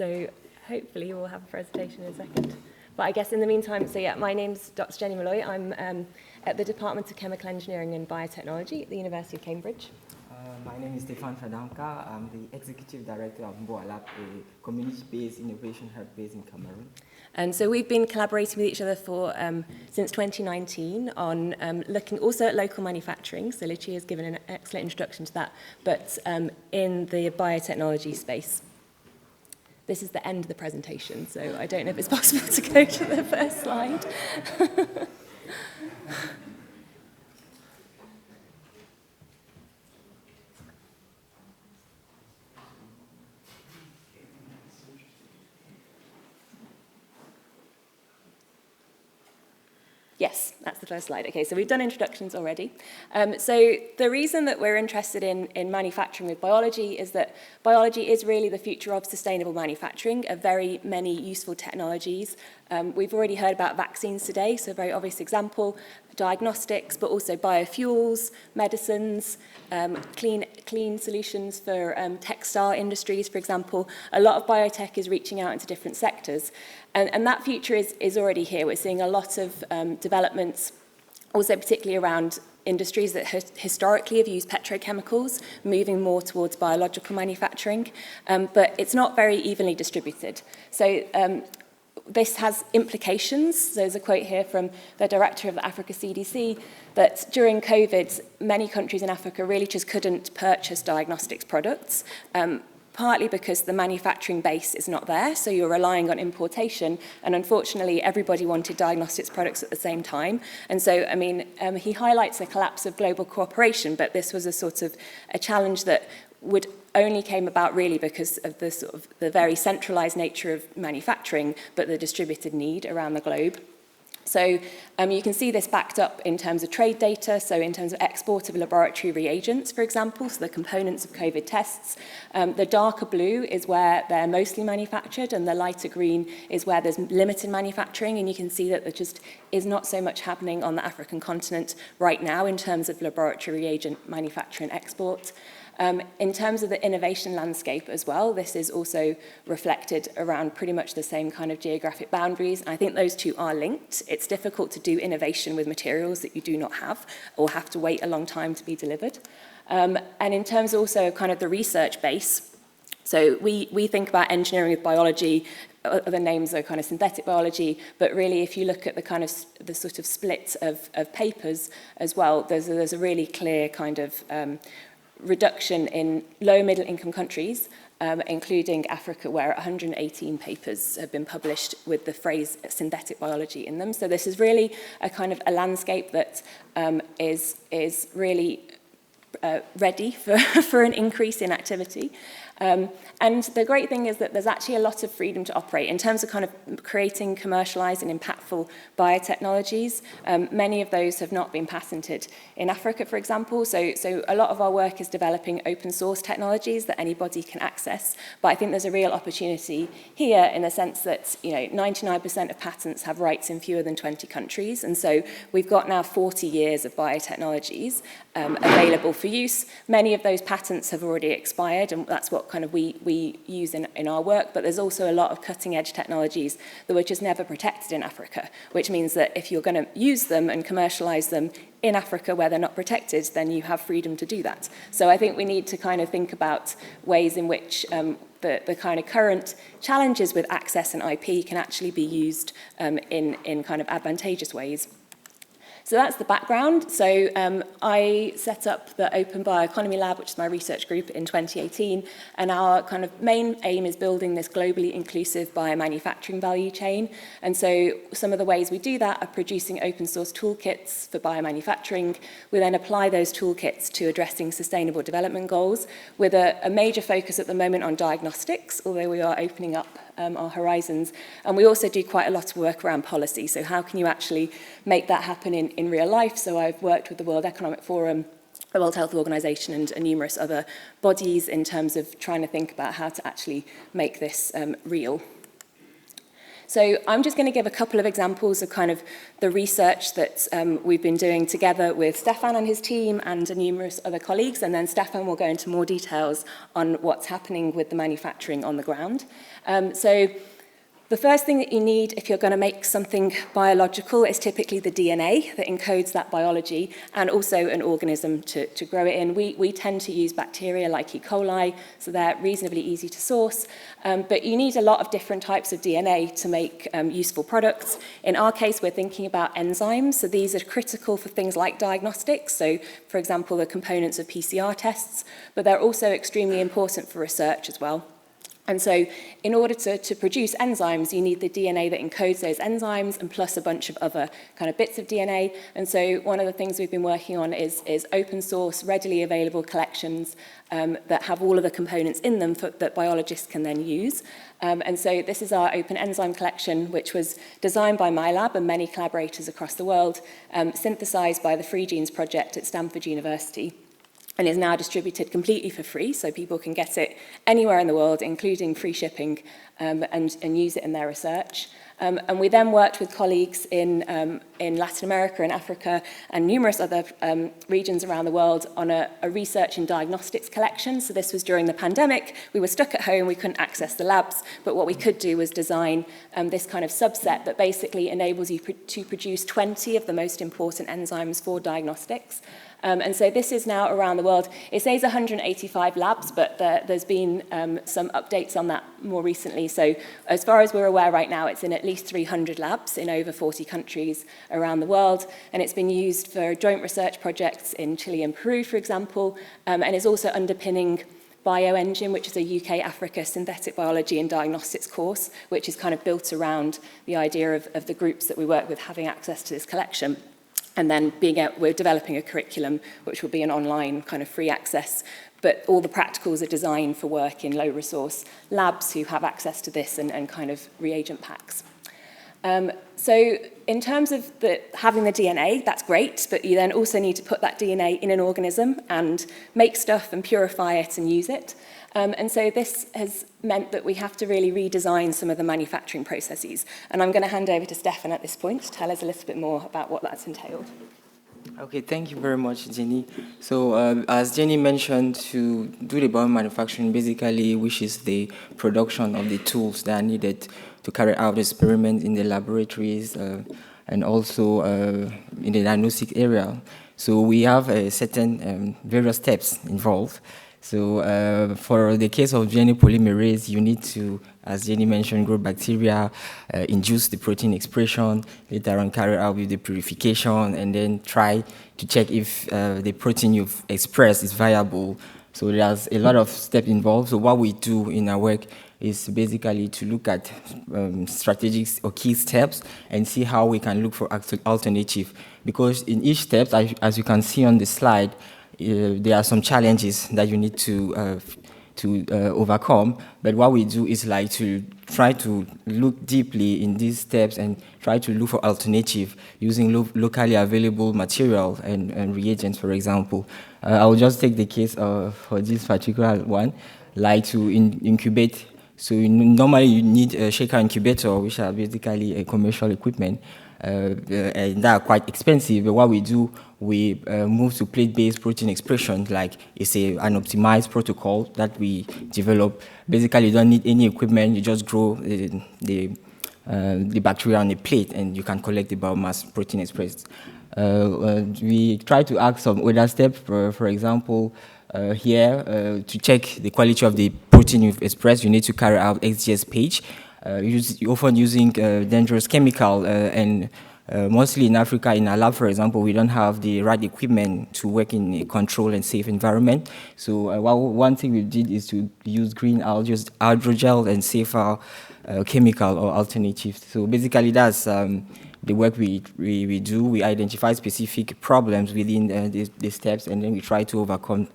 So hopefully we'll have a presentation in a second. But I guess in the meantime, so yeah, my name's Dr. Jenny Molloy. I'm at the Department of Chemical Engineering and Biotechnology at the University of Cambridge. My name is Stephane Fadanka. I'm the Executive Director of Mboalab, a community-based innovation hub based in Cameroon. And so we've been collaborating with each other for since 2019 on looking also at local manufacturing. So Lucia has given an excellent introduction to that, but in the biotechnology space. This is the end of the presentation, so I don't know if it's possible to go to the first slide. Yes, that's the first slide. Okay, so we've done introductions already. So the reason that we're interested in manufacturing with biology is that biology is really the future of sustainable manufacturing of very many useful technologies. We've already heard about vaccines today, so a very obvious example, diagnostics, but also biofuels, medicines, clean solutions for textile industries, for example. A lot of biotech is reaching out into different sectors. And that future is already here. We're seeing a lot of developments, also particularly around industries that historically have used petrochemicals, moving more towards biological manufacturing, but it's not very evenly distributed. So this has implications. There's a quote here from the director of the Africa CDC that during COVID, many countries in Africa really just couldn't purchase diagnostics products, partly because the manufacturing base is not there, so you're relying on importation, and unfortunately everybody wanted diagnostics products at the same time. And so, I mean, he highlights the collapse of global cooperation, but this was a sort of a challenge that would only came about really because of the sort of the very centralized nature of manufacturing, but the distributed need around the globe. So you can see this backed up in terms of trade data, so in terms of export of laboratory reagents, for example, so the components of COVID tests. The darker blue is where they're mostly manufactured, and the lighter green is where there's limited manufacturing, and you can see that there just is not so much happening on the African continent right now in terms of laboratory reagent manufacture and export. In terms of the innovation landscape as well, this is also reflected around pretty much the same kind of geographic boundaries. And I think those two are linked. It's difficult to do innovation with materials that you do not have or have to wait a long time to be delivered. And in terms also of kind of the research base, so we think about engineering with biology. Other names are kind of synthetic biology, but really if you look at the kind of the sort of split of papers as well, there's a really clear kind of reduction in low middle income countries, including Africa, where 118 papers have been published with the phrase synthetic biology in them. So this is really a kind of a landscape that is really ready for an increase in activity. And the great thing is that there's actually a lot of freedom to operate in terms of kind of creating commercialized and impactful biotechnologies. Many of those have not been patented in Africa, for example. So a lot of our work is developing open source technologies that anybody can access. But I think there's a real opportunity here in the sense that 99% of patents have rights in fewer than 20 countries. And so we've got now 40 years of biotechnologies available for use. Many of those patents have already expired, and that's what kind of we use in our work, but there's also a lot of cutting edge technologies that were just never protected in Africa, which means that if you're going to use them and commercialize them in Africa where they're not protected, then you have freedom to do that. So I think we need to kind of think about ways in which the kind of current challenges with access and IP can actually be used in kind of advantageous ways. So that's the background. So I set up the Open Bioeconomy Lab, which is my research group, in 2018. And our kind of main aim is building this globally inclusive biomanufacturing value chain. And so some of the ways we do that are producing open source toolkits for biomanufacturing. We then apply those toolkits to addressing sustainable development goals with a major focus at the moment on diagnostics, although we are opening up our horizons. And we also do quite a lot of work around policy. So how can you actually make that happen in real life? So I've worked with the World Economic Forum, the World Health Organization, and numerous other bodies in terms of trying to think about how to actually make this real. So I'm just going to give a couple of examples of kind of the research that we've been doing together with Stephane and his team and numerous other colleagues, and then Stephane will go into more details on what's happening with the manufacturing on the ground. So the first thing that you need if you're going to make something biological is typically the DNA that encodes that biology, and also an organism to grow it in. We tend to use bacteria like E. coli, so they're reasonably easy to source, but you need a lot of different types of DNA to make useful products. In our case, we're thinking about enzymes, so these are critical for things like diagnostics, so for example, the components of PCR tests, but they're also extremely important for research as well. And so in order to produce enzymes, you need the DNA that encodes those enzymes and plus a bunch of other kind of bits of DNA. And so one of the things we've been working on is open source, readily available collections that have all of the components in them that biologists can then use. And so this is our open enzyme collection, which was designed by Mboalab and many collaborators across the world, synthesized by the Free Genes project at Stanford University, and is now distributed completely for free, so people can get it anywhere in the world, including free shipping, and use it in their research. And we then worked with colleagues in Latin America and Africa and numerous other regions around the world on a research and diagnostics collection. So this was during the pandemic. We were stuck at home, we couldn't access the labs, but what we could do was design this kind of subset that basically enables you to produce 20 of the most important enzymes for diagnostics. And so this is now around the world. It says 185 labs, but there's been some updates on that more recently. So as far as we're aware right now, it's in at least 300 labs in over 40 countries around the world. And it's been used for joint research projects in Chile and Peru, for example, and is also underpinning BioEngine, which is a UK-Africa synthetic biology and diagnostics course, which is kind of built around the idea of the groups that we work with having access to this collection. And then we're developing a curriculum which will be an online kind of free access, but all the practicals are designed for work in low-resource labs who have access to this and kind of reagent packs. So in terms of having the DNA, that's great, but you then also need to put that DNA in an organism and make stuff and purify it and use it. And so this has meant that we have to really redesign some of the manufacturing processes. And I'm going to hand over to Stephane at this point to tell us a little bit more about what that's entailed. Okay, thank you very much, Jenny. So as Jenny mentioned, to do the biomanufacturing, basically, which is the production of the tools that are needed to carry out experiments in the laboratories and also in the diagnostic area. So we have certain various steps involved. So for the case of DNA polymerase, you need to, as Jenny mentioned, grow bacteria, induce the protein expression, later on carry out with the purification, and then try to check if the protein you've expressed is viable. So there's a lot of steps involved. So what we do in our work is basically to look at strategic or key steps and see how we can look for alternative. Because in each step, as you can see on the slide, there are some challenges that you need to overcome. But what we do is like to try to look deeply in these steps and try to look for alternative using locally available material and reagents, for example. I will just take the case for this particular one, like to incubate. So normally you need a shaker incubator, which are basically a commercial equipment. And they are quite expensive, but what we do, we move to plate-based protein expression, like it's an optimized protocol that we develop. Basically, you don't need any equipment, you just grow the bacteria on a plate and you can collect the biomass protein expressed. We try to add some other steps, for example, here, to check the quality of the protein you've expressed, you need to carry out XGS page. Often using dangerous chemical and mostly in Africa, in our lab, for example, we don't have the right equipment to work in a controlled and safe environment. So one thing we did is to use green hydrogel and safer chemical or alternatives. So basically that's the work we do. We identify specific problems within the steps and then we try to overcome.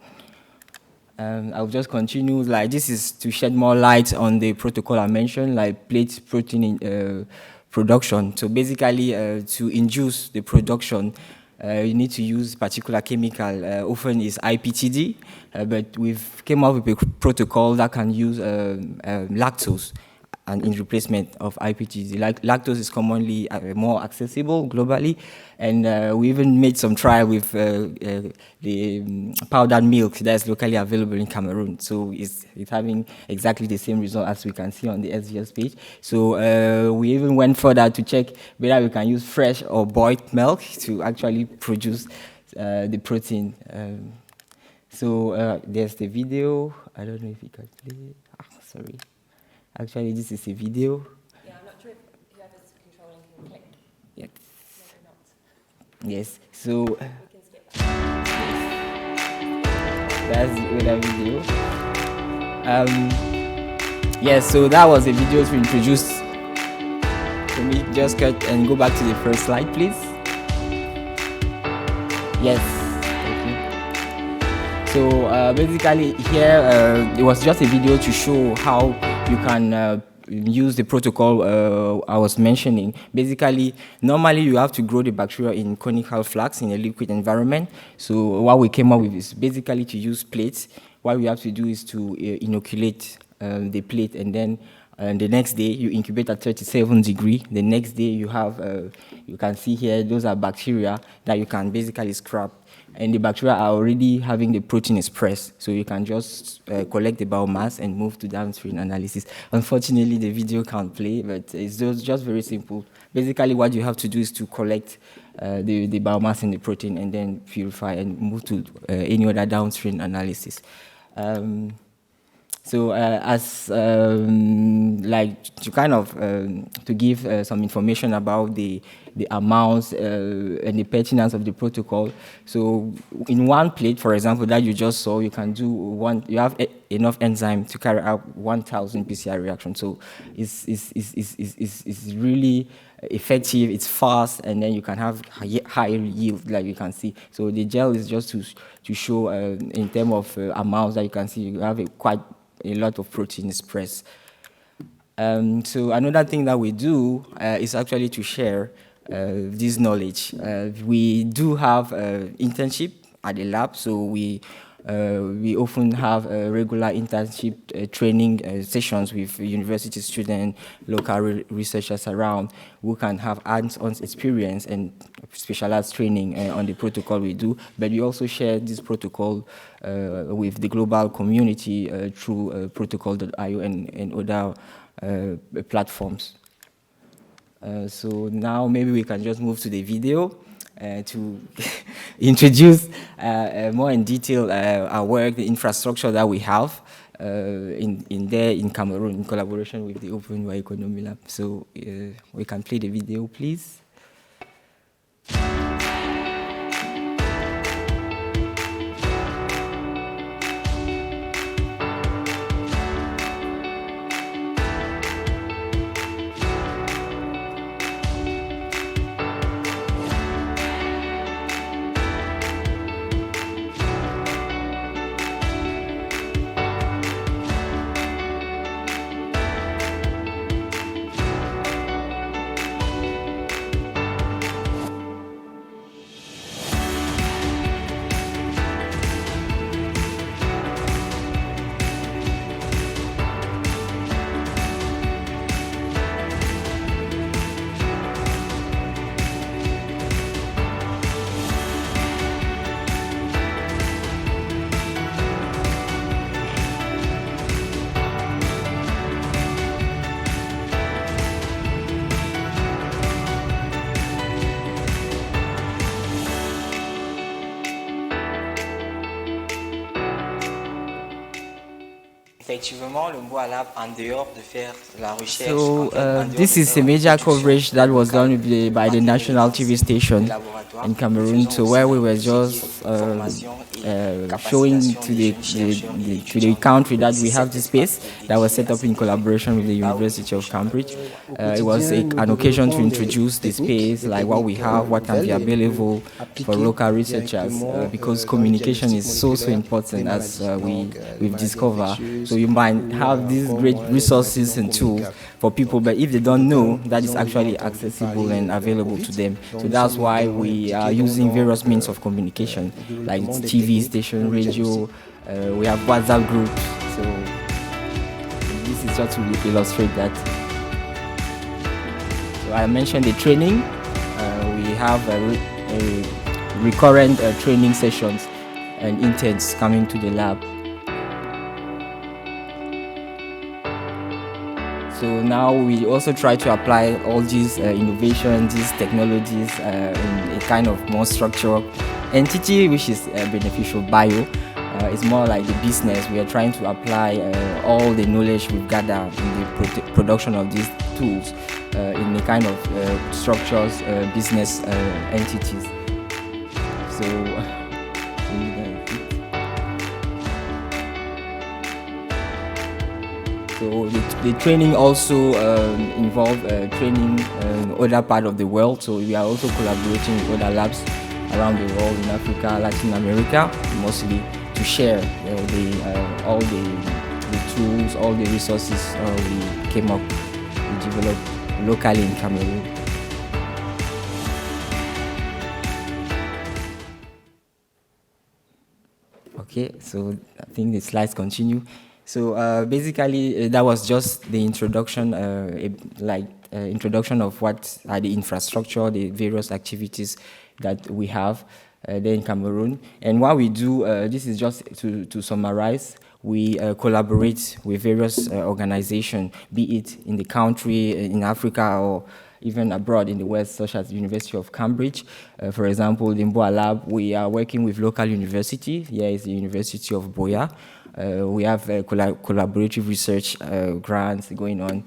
I'll just continue. Like this is to shed more light on the protocol I mentioned, like plate protein production. So basically, to induce the production, you need to use particular chemical. Often is IPTD, but we've came up with a protocol that can use lactose and in replacement of IPGs. Lactose is commonly more accessible globally, and we even made some trial with the powdered milk that is locally available in Cameroon. So it's having exactly the same result as we can see on the SVS page. So we even went further to check whether we can use fresh or boiled milk to actually produce the protein. So there's the video. I don't know if you can play. Sorry. Actually, this is a video. Yeah, I'm not sure if whoever's controlling can click. Yes. Maybe not. Yes. So We can skip that. that's the other video. Yes. So that was a video to introduce. Let me just cut and go back to the first slide, please. Yes. So basically here, it was just a video to show how you can use the protocol I was mentioning. Basically, normally you have to grow the bacteria in conical flask in a liquid environment. So what we came up with is basically to use plates. What we have to do is to inoculate the plate, and then the next day you incubate at 37 degrees. The next day you have, you can see here, those are bacteria that you can basically scrap. And the bacteria are already having the protein expressed. So you can just collect the biomass and move to downstream analysis. Unfortunately, the video can't play, but it's just very simple. Basically, what you have to do is to collect the biomass and the protein and then purify and move to any other downstream analysis. So as like to kind of to give some information about the amounts and the pertinence of the protocol. So in one plate, for example, that you just saw, you can do you have enough enzyme to carry out 1,000 PCR reactions. So it's really effective, it's fast, and then you can have high yield, like you can see. So the gel is just to show in terms of amounts that you can see, you have quite a lot of protein expressed. So another thing that we do is actually to share this knowledge. We do have internship at the lab, so we often have regular internship training sessions with university students, local researchers around who can have hands-on experience and specialized training on the protocol we do. But we also share this protocol with the global community through protocol.io and other platforms. So now maybe we can just move to the video to introduce more in detail our work, the infrastructure that we have in Cameroon in collaboration with the Open Bioeconomy Lab. So we can play the video, please. Effectivement, le Mboalab, en dehors de faire la recherche, So this is a major coverage that was done by the national TV station in Cameroon, so where we were just showing to the country that we have this space that was set up in collaboration with the University of Cambridge. It was an occasion to introduce the space, like what we have, what can be available for local researchers, because communication is so important, as we've discovered. So you might have these great resources and tools for people, but if they don't know, that is actually accessible and available to them. So that's why we are using various means of communication, like TV station, radio. We have WhatsApp groups. So this is just to illustrate that. So I mentioned the training. We have a recurrent training sessions and interns coming to the lab. So now we also try to apply all these innovations, these technologies in a kind of more structured entity, which is beneficial bio. It's more like the business. We are trying to apply all the knowledge we've gathered in the production of these tools in a kind of structures, business entities. So the training also involve training other part of the world. So we are also collaborating with other labs around the world in Africa, Latin America, mostly to share all the tools, all the resources we came up, we developed locally in Cameroon. Okay, so I think the slides continue. So basically, that was just the introduction, introduction of what are the infrastructure, the various activities that we have there in Cameroon. And what we do, this is just to summarize, we collaborate with various organizations, be it in the country, in Africa, or even abroad in the West, such as the University of Cambridge. For example, in Mboalab, we are working with local university. Here is the University of Boya. We have collaborative research grants going on.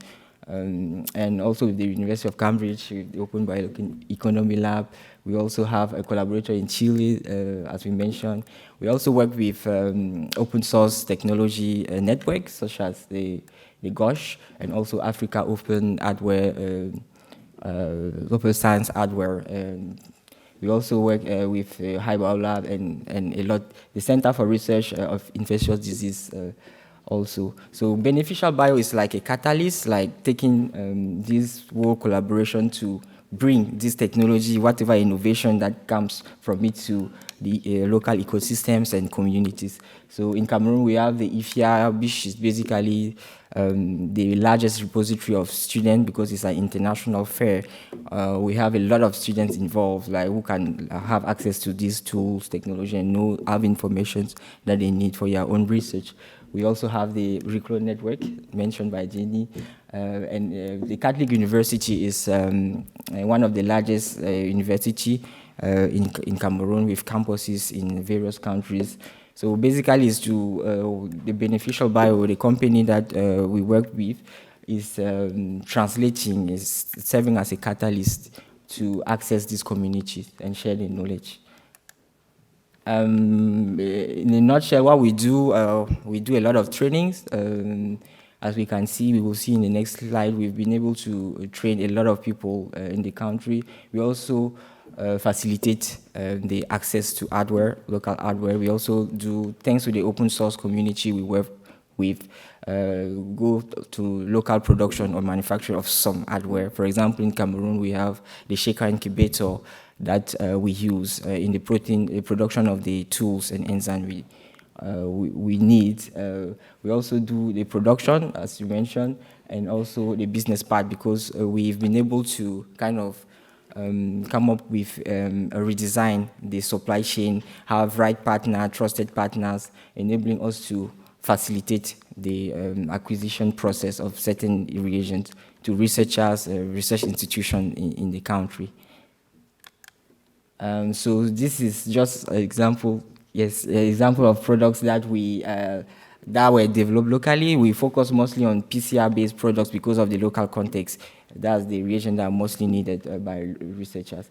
And also with the University of Cambridge, with the Open Bioeconomy Lab. We also have a collaborator in Chile, as we mentioned. We also work with open source technology networks, such as the GOSH, and also Africa Open Hardware, Open Science Hardware. We also work with Mboalab and a lot, the Center for Research of Infectious Disease also. So beneficial bio is like a catalyst, like taking this whole collaboration to bring this technology, whatever innovation that comes from it to the local ecosystems and communities. So in Cameroon, we have the IFIA, which is basically the largest repository of students because it's an international fair. We have a lot of students involved, like who can have access to these tools, technology, and have information that they need for their own research. We also have the Recruit Network, mentioned by Jenny, and the Catholic University is one of the largest university in Cameroon with campuses in various countries. So basically, it's to the beneficial bio, the company that we work with, is translating, is serving as a catalyst to access these communities and share the knowledge. In a nutshell, what we do a lot of trainings. As we can see, we will see in the next slide, we've been able to train a lot of people in the country. We also facilitate the access to hardware, local hardware. We also do, thanks to the open source community we work with, go to local production or manufacture of some hardware. For example, in Cameroon, we have the shaker incubator that we use in the production of the tools and enzymes we need. We also do the production, as you mentioned, and also the business part, because we've been able to kind of come up with a redesign the supply chain, have right partner, trusted partners, enabling us to facilitate the acquisition process of certain reagents to researchers, research institutions in the country. So this is just an example, yes, an example of products that we that were developed locally. We focus mostly on PCR-based products because of the local context. That's the reagent that are mostly needed by researchers.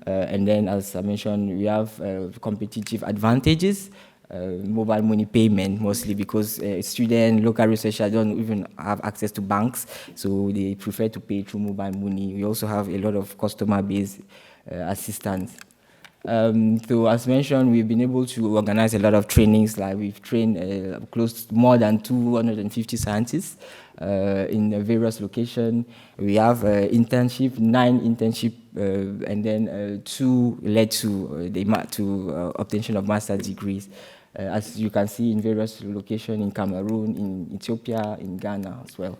And then, as I mentioned, we have competitive advantages. Mobile money payment, mostly because students, local researchers don't even have access to banks, so they prefer to pay through mobile money. We also have a lot of customer-based assistance. So as mentioned, we've been able to organize a lot of trainings. Like we've trained close to more than 250 scientists in various locations. We have 9 internship, and then 2 led to the obtention of master's degrees. as you can see in various locations in Cameroon, in Ethiopia, in Ghana as well.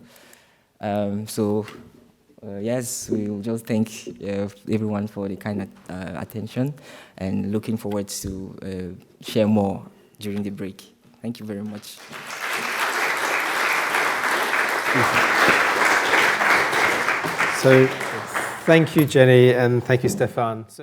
Yes, we will just thank everyone for the kind attention and looking forward to share more during the break. Thank you very much. So, thank you, Jenny, and thank you, Stephane.